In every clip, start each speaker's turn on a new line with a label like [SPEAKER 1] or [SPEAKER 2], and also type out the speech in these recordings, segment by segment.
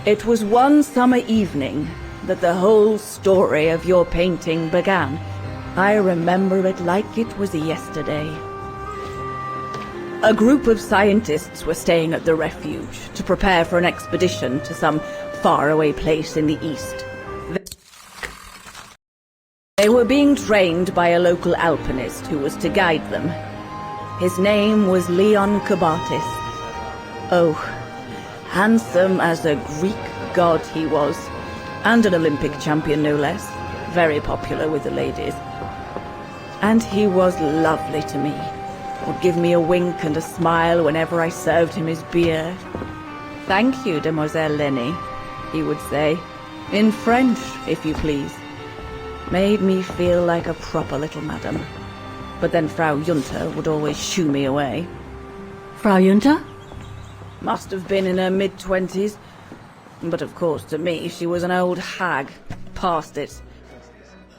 [SPEAKER 1] It was one summer evening that the whole story of your painting began. I remember it like it was yesterday. A group of scientists were staying at the refuge to prepare for an expedition to some faraway place in the east. They were being trained by a local alpinist who was to guide them. His name was Leon Kabatis. Oh, handsome as a Greek god he was, and an Olympic champion no less, very popular with the ladies. And he was lovely to me, would give me a wink and a smile whenever I served him his beer. "Thank you, Demoiselle Lenny," he would say, in French, if you please. Made me feel like a proper little madam. But then Frau Junta would always shoo me away.
[SPEAKER 2] Frau Junta?
[SPEAKER 1] Must have been in her mid-20s. But of course, to me, she was an old hag, past it.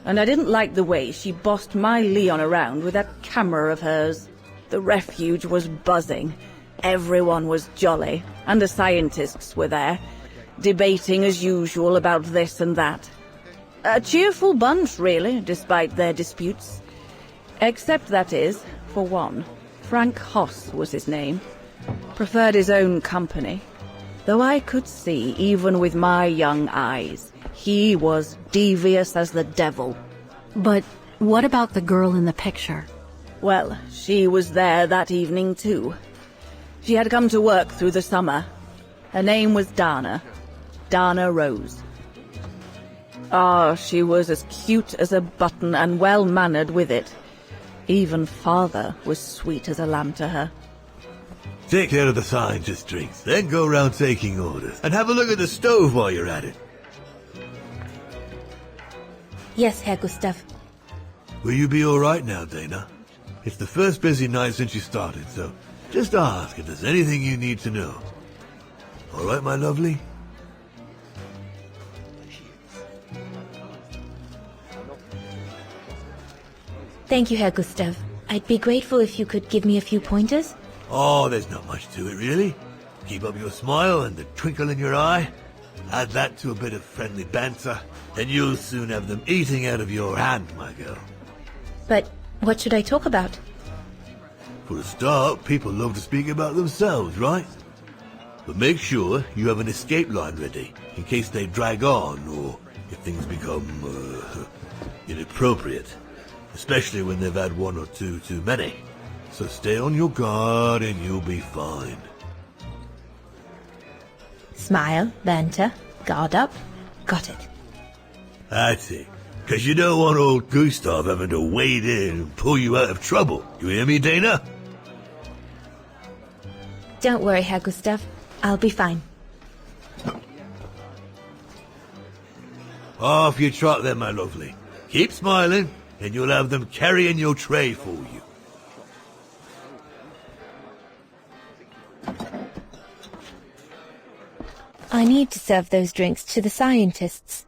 [SPEAKER 1] And I didn't like the way she bossed my Leon around with that camera of hers. The refuge was buzzing. Everyone was jolly, and the scientists were there, debating as usual about this and that. A cheerful bunch, really, despite their disputes. Except, that is, for one. Frank Hoss was his name. Preferred his own company. Though I could see, even with my young eyes, he was devious as the devil.
[SPEAKER 2] But what about the girl in the picture?
[SPEAKER 1] Well, she was there that evening too. She had come to work through the summer. Her name was Dana. Dana Rose. Ah, she was as cute as a button and well-mannered with it. Even father was sweet as a lamb to her.
[SPEAKER 3] Take care of the scientist drinks, then go round taking orders. And have a look at the stove while you're at it.
[SPEAKER 4] Yes, Herr Gustav.
[SPEAKER 3] Will you be all right now, Dana? It's the first busy night since you started, so just ask if there's anything you need to know. All right, my lovely?
[SPEAKER 4] Thank you, Herr Gustav. I'd be grateful if you could give me a few pointers.
[SPEAKER 3] Oh, there's not much to it, really. Keep up your smile and the twinkle in your eye. Add that to a bit of friendly banter, and you'll soon have them eating out of your hand, my girl.
[SPEAKER 4] But what should I talk about?
[SPEAKER 3] For a start, people love to speak about themselves, right? But make sure you have an escape line ready, in case they drag on, or if things become, inappropriate. Especially when they've had one or two too many. So stay on your guard and you'll be fine.
[SPEAKER 4] Smile, banter, guard up. Got it.
[SPEAKER 3] That's it. Because you don't want old Gustav having to wade in and pull you out of trouble. You hear me, Dana?
[SPEAKER 4] Don't worry, Herr Gustav. I'll be fine.
[SPEAKER 3] Off you trot then, my lovely. Keep smiling, and you'll have them carrying your tray for you.
[SPEAKER 4] I need to serve those drinks to the scientists.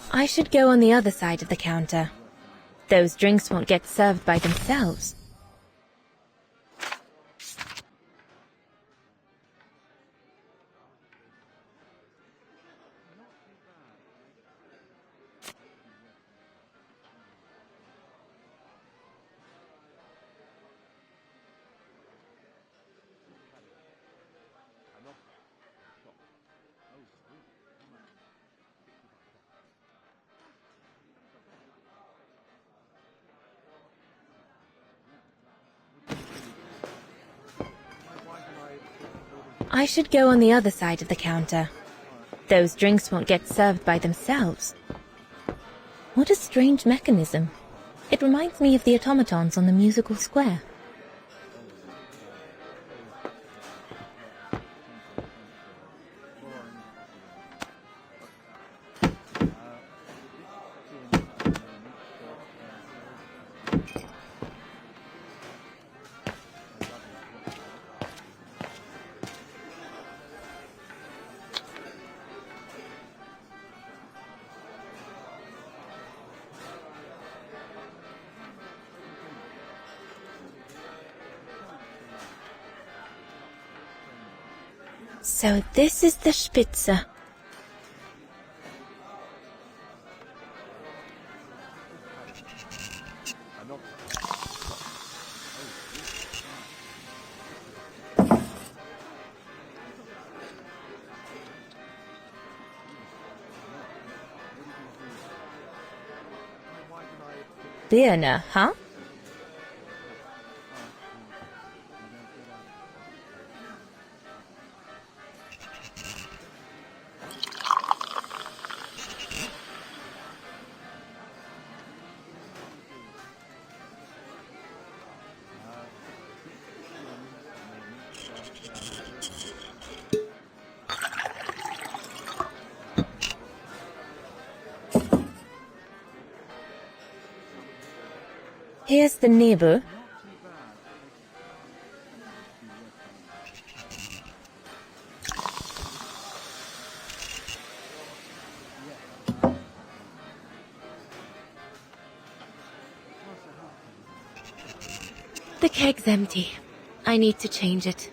[SPEAKER 4] I should go on the other side of the counter. Those drinks won't get served by themselves. I should go on the other side of the counter. Those drinks won't get served by themselves. What a strange mechanism. It reminds me of the automatons on the musical square. So this is the Spitze. Birne, huh? Here's the Nebel. The keg's empty. I need to change it.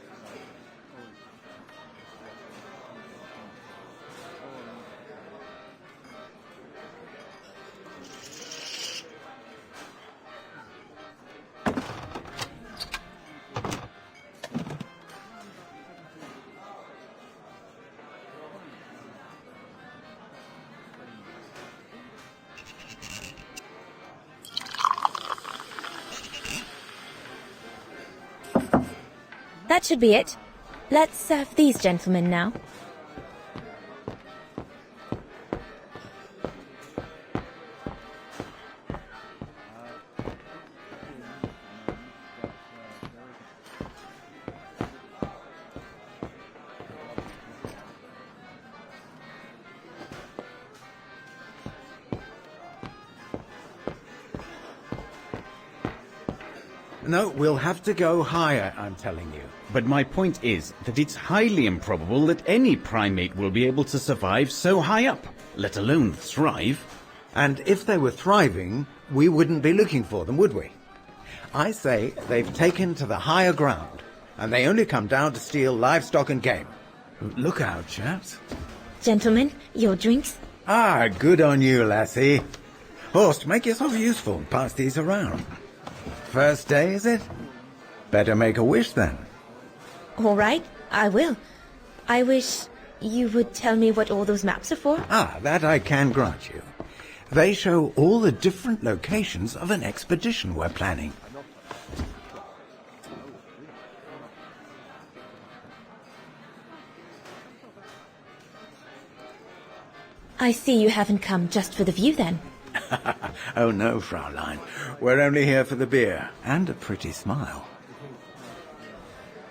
[SPEAKER 4] That should be it. Let's serve these gentlemen now.
[SPEAKER 5] No, we'll have to go higher, I'm telling you. But my point is that it's highly improbable that any primate will be able to survive so high up, let alone thrive.
[SPEAKER 6] And if they were thriving, we wouldn't be looking for them, would we? I say they've taken to the higher ground, and they only come down to steal livestock and game.
[SPEAKER 5] Look out, chaps.
[SPEAKER 4] Gentlemen, your drinks?
[SPEAKER 6] Ah, good on you, lassie. Horst, make yourself useful and pass these around. First day, is it? Better make a wish, then.
[SPEAKER 4] All right, I will. I wish you would tell me what all those maps are for.
[SPEAKER 6] Ah, that I can grant you. They show all the different locations of an expedition we're planning.
[SPEAKER 4] I see you haven't come just for the view, then.
[SPEAKER 6] Oh no, Fraulein. We're only here for the beer and a pretty smile.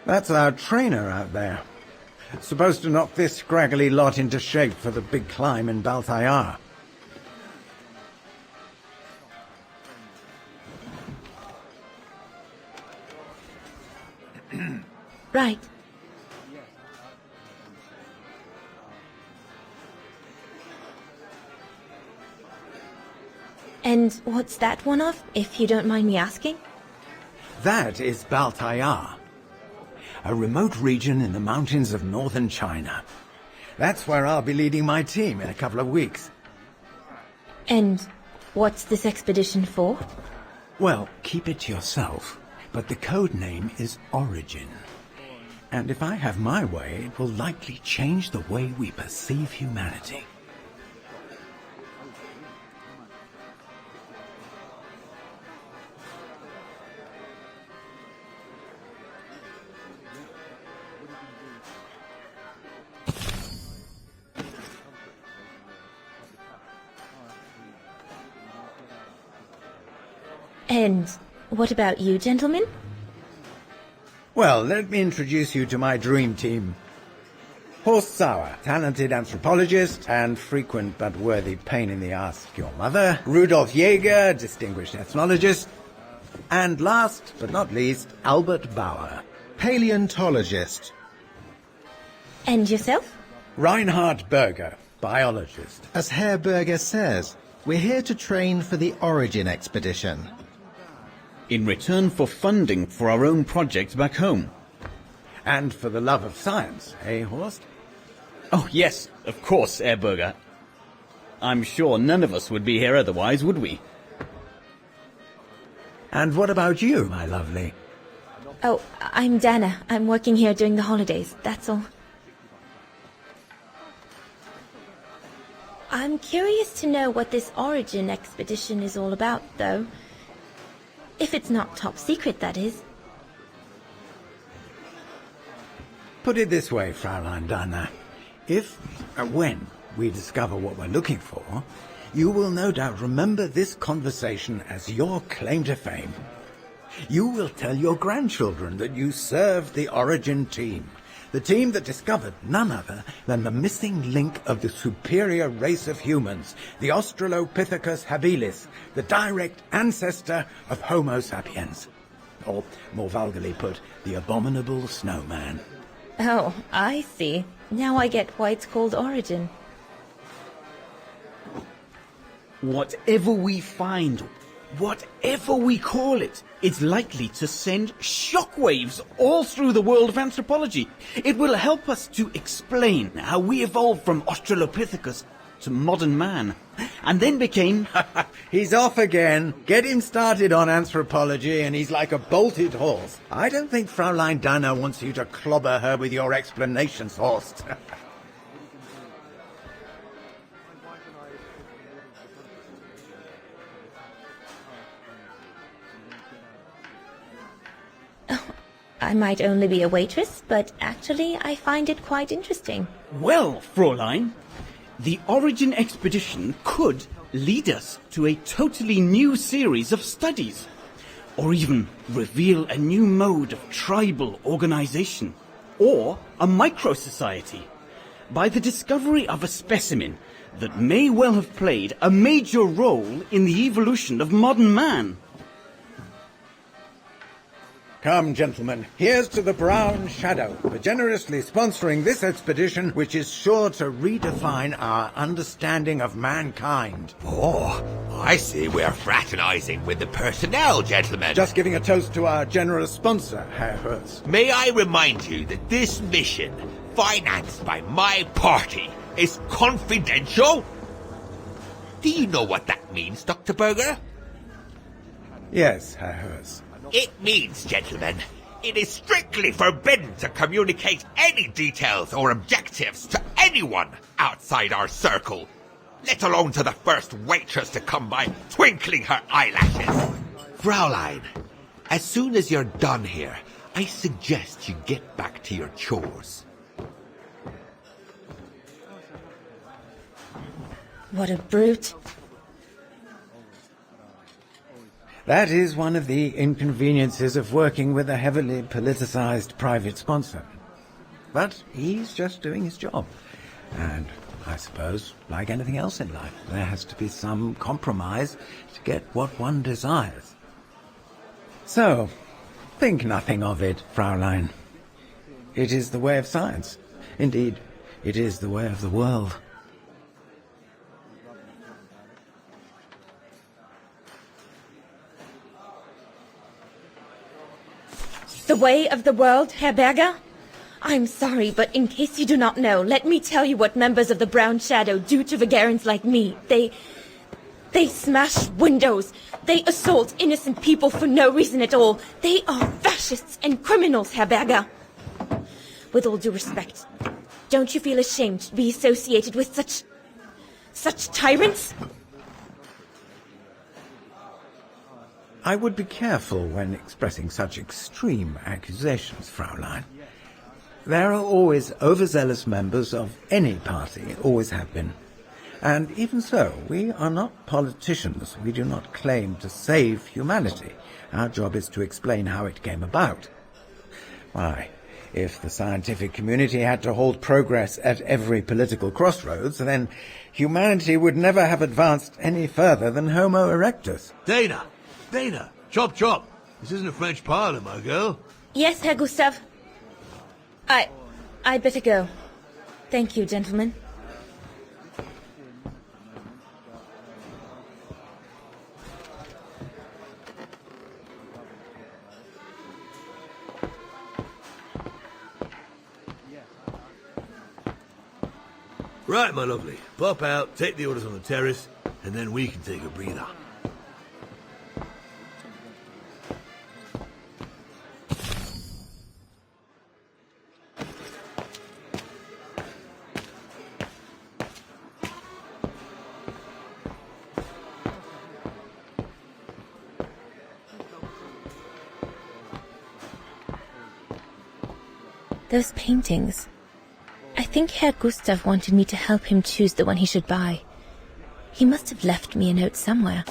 [SPEAKER 6] That's our trainer out there. Supposed to knock this scraggly lot into shape for the big climb in Baltayar.
[SPEAKER 4] Right. And what's that one of, if you don't mind me asking?
[SPEAKER 6] That is Baltayar, a remote region in the mountains of northern China. That's where I'll be leading my team in a couple of weeks.
[SPEAKER 4] And what's this expedition for?
[SPEAKER 6] Well, keep it to yourself, but the code name is Origin. And if I have my way, it will likely change the way we perceive humanity.
[SPEAKER 4] And what about you, gentlemen?
[SPEAKER 6] Well, let me introduce you to my dream team. Horst Sauer, talented anthropologist and frequent but worthy pain in the ass your mother. Rudolf Jäger, distinguished ethnologist. And last but not least, Albert Bauer, paleontologist.
[SPEAKER 4] And yourself?
[SPEAKER 6] Reinhard Berger, biologist.
[SPEAKER 7] As Herr Berger says, we're here to train for the Origin expedition.
[SPEAKER 5] In return for funding for our own project back home.
[SPEAKER 6] And for the love of science, eh, Horst?
[SPEAKER 5] Oh, yes, of course, Herr Burger. I'm sure none of us would be here otherwise, would we?
[SPEAKER 6] And what about you, my lovely?
[SPEAKER 4] Oh, I'm Dana. I'm working here during the holidays, that's all. I'm curious to know what this Origin expedition is all about, though. If it's not top secret, that is.
[SPEAKER 6] Put it this way, Fraulein Dana. If, when, we discover what we're looking for, you will no doubt remember this conversation as your claim to fame. You will tell your grandchildren that you served the Origin team, the team that discovered none other than the missing link of the superior race of humans, the Australopithecus habilis, the direct ancestor of Homo sapiens. Or, more vulgarly put, the abominable snowman.
[SPEAKER 4] Oh, I see. Now I get why it's called Origin.
[SPEAKER 5] Whatever we find, whatever we call it, it's likely to send shockwaves all through the world of anthropology. It will help us to explain how we evolved from Australopithecus to modern man, and then became...
[SPEAKER 6] He's off again. Get him started on anthropology and he's like a bolted horse. I don't think Fraulein Dana wants you to clobber her with your explanations, Horst.
[SPEAKER 4] I might only be a waitress, but actually I find it quite interesting.
[SPEAKER 5] Well, Fräulein, the Origin expedition could lead us to a totally new series of studies, or even reveal a new mode of tribal organization, or a micro-society, by the discovery of a specimen that may well have played a major role in the evolution of modern man.
[SPEAKER 6] Come, gentlemen, here's to the Brown Shadow for generously sponsoring this expedition, which is sure to redefine our understanding of mankind.
[SPEAKER 8] Oh, I see we're fraternizing with the personnel, gentlemen.
[SPEAKER 6] Just giving a toast to our generous sponsor, Herr Hertz.
[SPEAKER 8] May I remind you that this mission, financed by my party, is confidential? Do you know what that means, Dr. Berger?
[SPEAKER 6] Yes, Herr Hertz.
[SPEAKER 8] It means, gentlemen, it is strictly forbidden to communicate any details or objectives to anyone outside our circle, let alone to the first waitress to come by twinkling her eyelashes. Fraulein, as soon as you're done here, I suggest you get back to your chores.
[SPEAKER 4] What a brute.
[SPEAKER 6] That is one of the inconveniences of working with a heavily politicized private sponsor. But he's just doing his job. And I suppose, like anything else in life, there has to be some compromise to get what one desires. So, think nothing of it, Fraulein. It is the way of science. Indeed, it is the way of the world.
[SPEAKER 4] The way of the world, Herr Berger? I'm sorry, but in case you do not know, let me tell you what members of the Brown Shadow do to Vagarans like me. They smash windows. They assault innocent people for no reason at all. They are fascists and criminals, Herr Berger. With all due respect, don't you feel ashamed to be associated with such tyrants?
[SPEAKER 6] I would be careful when expressing such extreme accusations, Fraulein. There are always overzealous members of any party, always have been. And even so, we are not politicians. We do not claim to save humanity. Our job is to explain how it came about. Why, if the scientific community had to halt progress at every political crossroads, then humanity would never have advanced any further than Homo erectus.
[SPEAKER 3] Dana, chop chop. This isn't a French parlor, my girl.
[SPEAKER 4] Yes, Herr Gustav. I'd better go. Thank you, gentlemen.
[SPEAKER 3] Right, my lovely. Pop out, take the orders on the terrace, and then we can take a breather.
[SPEAKER 4] Those paintings. I think Herr Gustav wanted me to help him choose the one he should buy. He must have left me a note somewhere.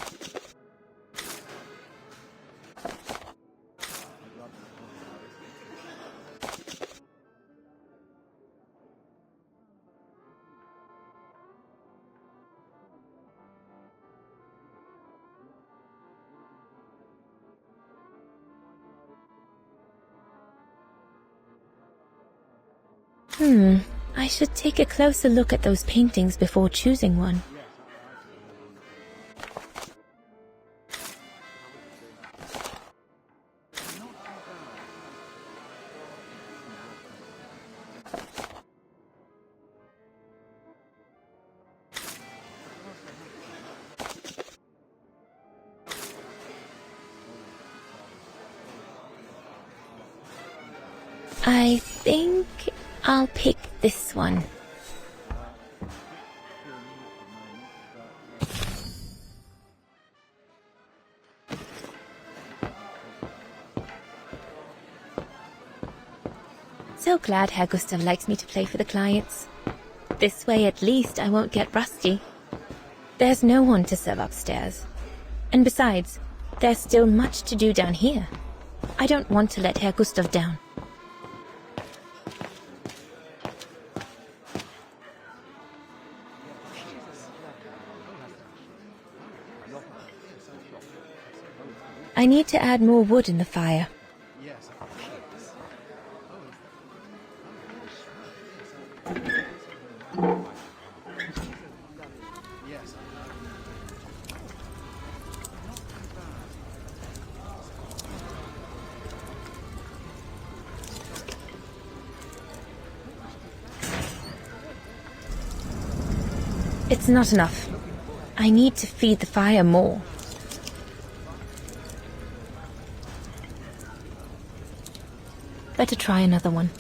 [SPEAKER 4] I should take a closer look at those paintings before choosing one. I think I'll pick this one. So glad Herr Gustav likes me to play for the clients. This way at least I won't get rusty. There's no one to serve upstairs. And besides, there's still much to do down here. I don't want to let Herr Gustav down. I need to add more wood in the fire. It's not enough. I need to feed the fire more. Better try another one.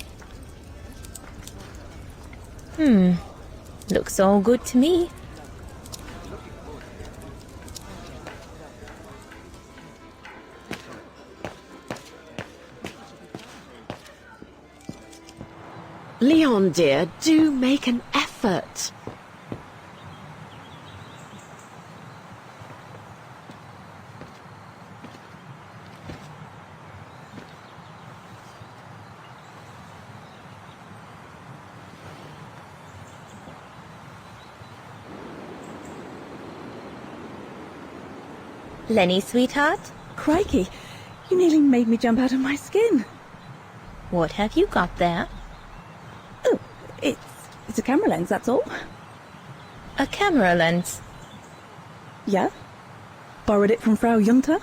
[SPEAKER 4] Looks all good to me.
[SPEAKER 9] Leon, dear, do make an effort.
[SPEAKER 4] Lenny, sweetheart?
[SPEAKER 1] Crikey, you nearly made me jump out of my skin.
[SPEAKER 4] What have you got there?
[SPEAKER 1] Oh, it's a camera lens, that's all.
[SPEAKER 4] A camera lens.
[SPEAKER 1] Yeah? Borrowed it from Frau Junta.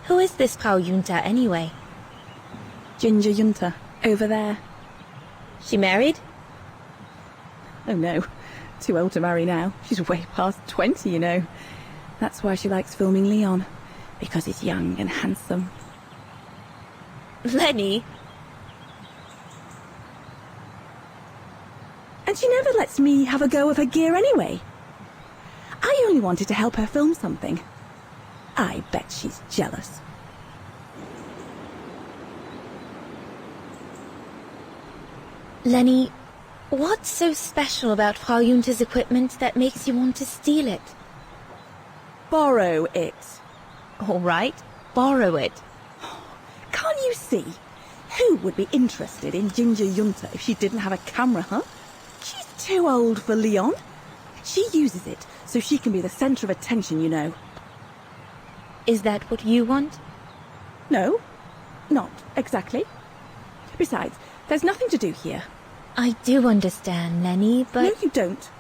[SPEAKER 4] Who is this Frau Junta anyway?
[SPEAKER 1] Ginger Junta, over there.
[SPEAKER 4] She married?
[SPEAKER 1] Oh no, too old to marry now. She's way past 20, you know. That's why she likes filming Leon, because he's young and handsome.
[SPEAKER 4] Lenny?
[SPEAKER 1] And she never lets me have a go of her gear anyway. I only wanted to help her film something. I bet she's jealous.
[SPEAKER 4] Lenny, what's so special about Frau Junta's equipment that makes you want to steal it?
[SPEAKER 1] Borrow it.
[SPEAKER 4] All right, borrow it.
[SPEAKER 1] Can't you see? Who would be interested in Ginger Junta if she didn't have a camera, huh? She's too old for Leon. She uses it so she can be the centre of attention, you know.
[SPEAKER 4] Is that what you want?
[SPEAKER 1] No, not exactly. Besides, there's nothing to do here.
[SPEAKER 4] I do understand, Lenny, but...
[SPEAKER 1] No, you don't.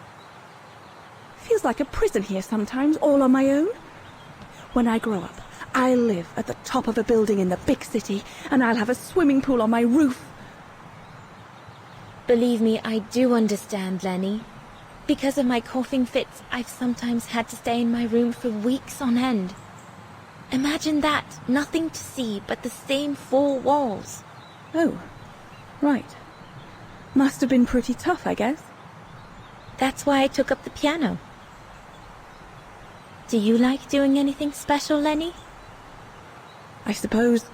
[SPEAKER 1] Feels like a prison here sometimes, all on my own. When I grow up, I'll live at the top of a building in the big city, and I'll have a swimming pool on my roof.
[SPEAKER 4] Believe me, I do understand, Lenny. Because of my coughing fits, I've sometimes had to stay in my room for weeks on end. Imagine that, nothing to see but the same four walls.
[SPEAKER 1] Oh, right. Must have been pretty tough, I guess.
[SPEAKER 4] That's why I took up the piano. Do you like doing anything special, Lenny?
[SPEAKER 1] I suppose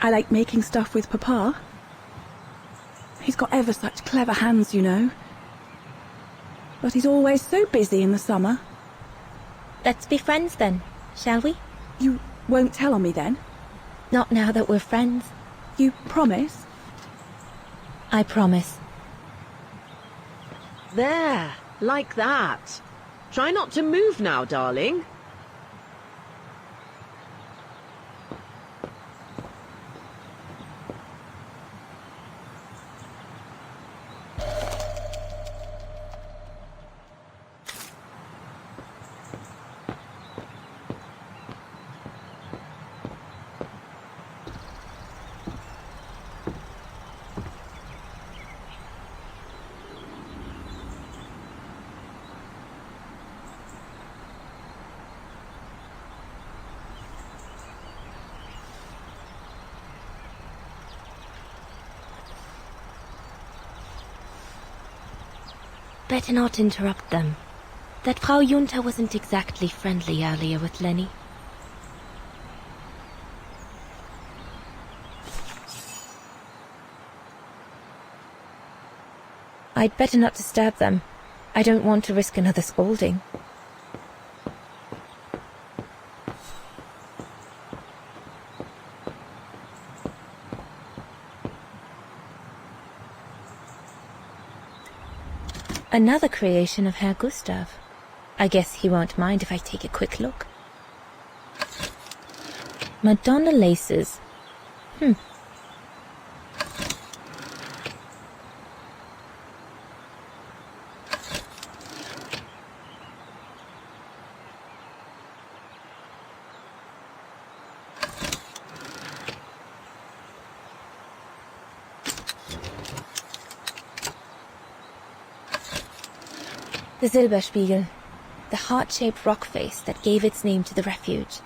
[SPEAKER 1] I like making stuff with Papa. He's got ever such clever hands, you know. But he's always so busy in the summer.
[SPEAKER 4] Let's be friends then, shall we?
[SPEAKER 1] You won't tell on me then?
[SPEAKER 4] Not now that we're friends.
[SPEAKER 1] You promise?
[SPEAKER 4] I promise.
[SPEAKER 9] There, like that. Try not to move now, darling.
[SPEAKER 4] Better not interrupt them. That Frau Junta wasn't exactly friendly earlier with Lenny. I'd better not disturb them. I don't want to risk another scolding. Another creation of Herr Gustav. I guess he won't mind if I take a quick look. Madonna laces. The Silberspagel, the heart-shaped rock face that gave its name to the refuge.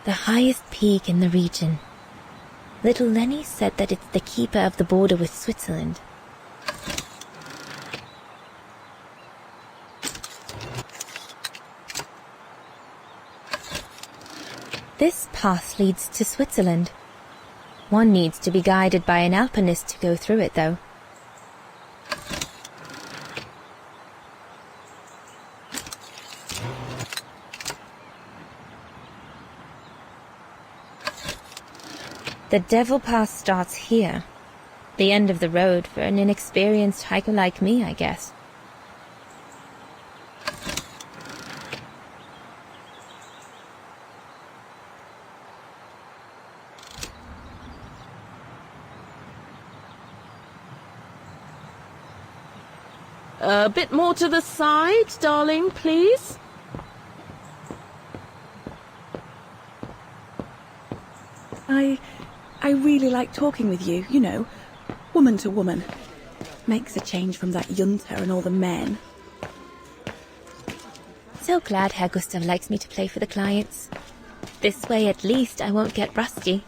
[SPEAKER 4] The highest peak in the region. Little Lenny said that it's the keeper of the border with Switzerland. This path leads to Switzerland. One needs to be guided by an alpinist to go through it, though. The Devil Pass starts here. The end of the road for an inexperienced hiker like me, I guess.
[SPEAKER 9] A bit more to the side, darling, please.
[SPEAKER 1] I really like talking with you, you know, woman to woman. Makes a change from that Junta and all the men.
[SPEAKER 4] So glad Herr Gustav likes me to play for the clients. This way at least I won't get rusty.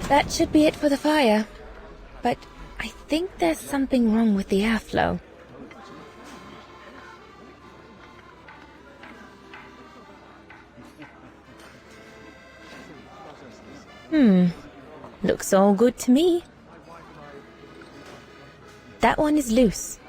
[SPEAKER 4] That should be it for the fire. But I think there's something wrong with the airflow. Looks all good to me. That one is loose.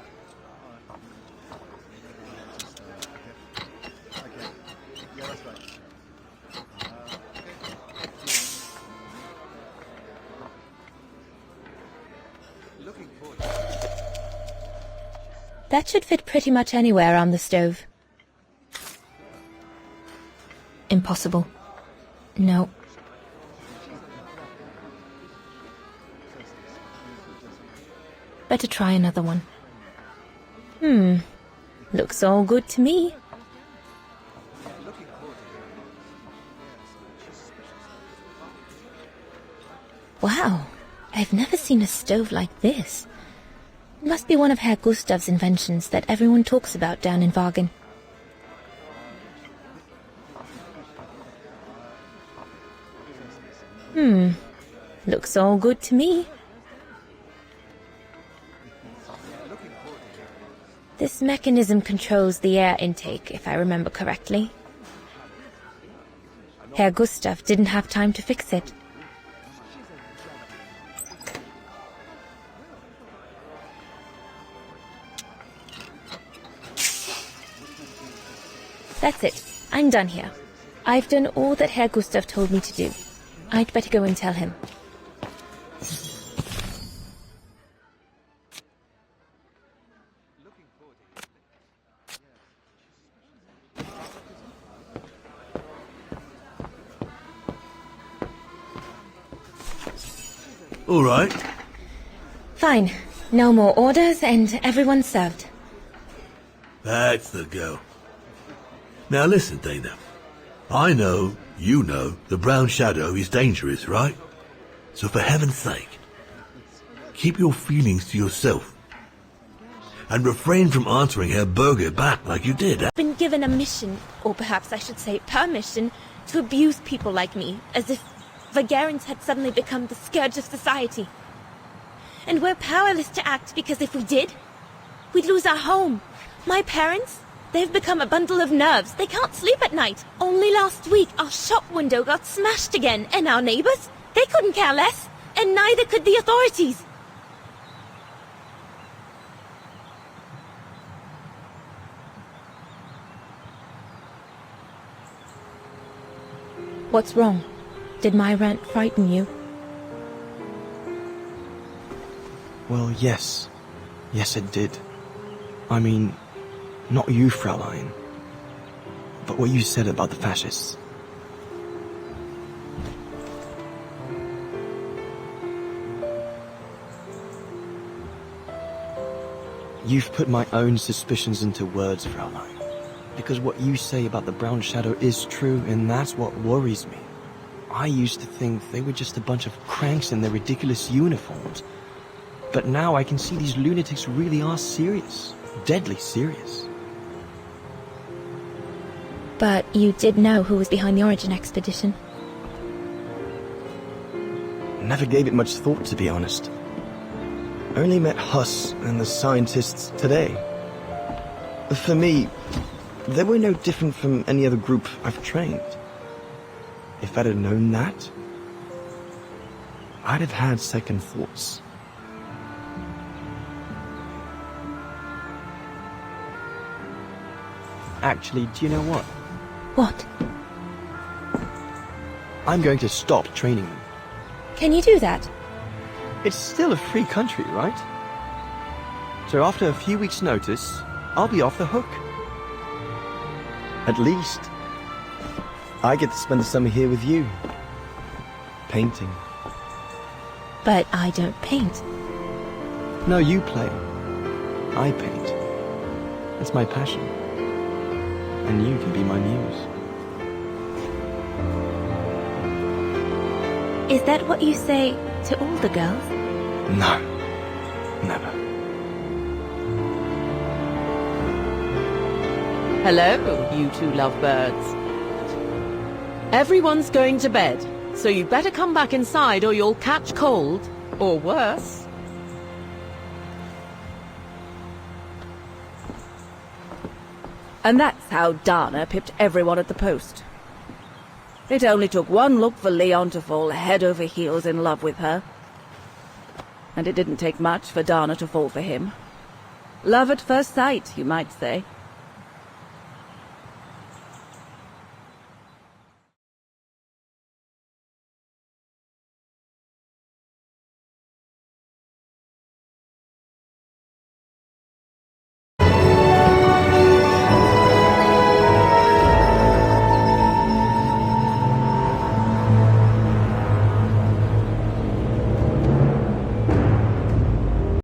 [SPEAKER 4] That should fit pretty much anywhere on the stove. Impossible. No. Better try another one. Looks all good to me. Wow, I've never seen a stove like this. It must be one of Herr Gustav's inventions that everyone talks about down in Vaghen. Looks all good to me. This mechanism controls the air intake, if I remember correctly. Herr Gustav didn't have time to fix it. That's it. I'm done here. I've done all that Herr Gustav told me to do. I'd better go and tell him.
[SPEAKER 3] All right.
[SPEAKER 4] Fine. No more orders and everyone's served.
[SPEAKER 3] That's the go. Now listen, Dana. I know, you know, the brown shadow is dangerous, right? So for heaven's sake, keep your feelings to yourself. And refrain from answering her burger back like you did.
[SPEAKER 4] I've been given a mission, or perhaps I should say permission, to abuse people like me, as if Vagerans had suddenly become the scourge of society. And we're powerless to act because if we did, we'd lose our home. My parents, they've become a bundle of nerves. They can't sleep at night. Only last week, our shop window got smashed again, and our neighbors, they couldn't care less, and neither could the authorities. What's wrong? Did my rant frighten you?
[SPEAKER 10] Well, yes. Yes, it did. I mean, not you, Fraulein, but what you said about the fascists. You've put my own suspicions into words, Fraulein, because what you say about the Brown Shadow is true, and that's what worries me. I used to think they were just a bunch of cranks in their ridiculous uniforms, but now I can see these lunatics really are serious, deadly serious.
[SPEAKER 4] But you did know who was behind the Origin expedition?
[SPEAKER 10] Never gave it much thought, to be honest. Only met Huss and the scientists today. For me, they were no different from any other group I've trained. If I'd have known that, I'd have had second thoughts. Actually, do you know what?
[SPEAKER 4] What?
[SPEAKER 10] I'm going to stop training them.
[SPEAKER 4] Can you do that?
[SPEAKER 10] It's still a free country, right? So after a few weeks' notice, I'll be off the hook. At least, I get to spend the summer here with you. Painting.
[SPEAKER 4] But I don't paint.
[SPEAKER 10] No, you play. I paint. It's my passion. And you can be my muse.
[SPEAKER 4] Is that what you say to all the girls?
[SPEAKER 10] No. Never.
[SPEAKER 9] Hello, you two lovebirds. Everyone's going to bed, so you better come back inside or you'll catch cold, or worse.
[SPEAKER 1] And that's how Dana pipped everyone at the post. It only took one look for Leon to fall head over heels in love with her. And it didn't take much for Dana to fall for him. Love at first sight, you might say.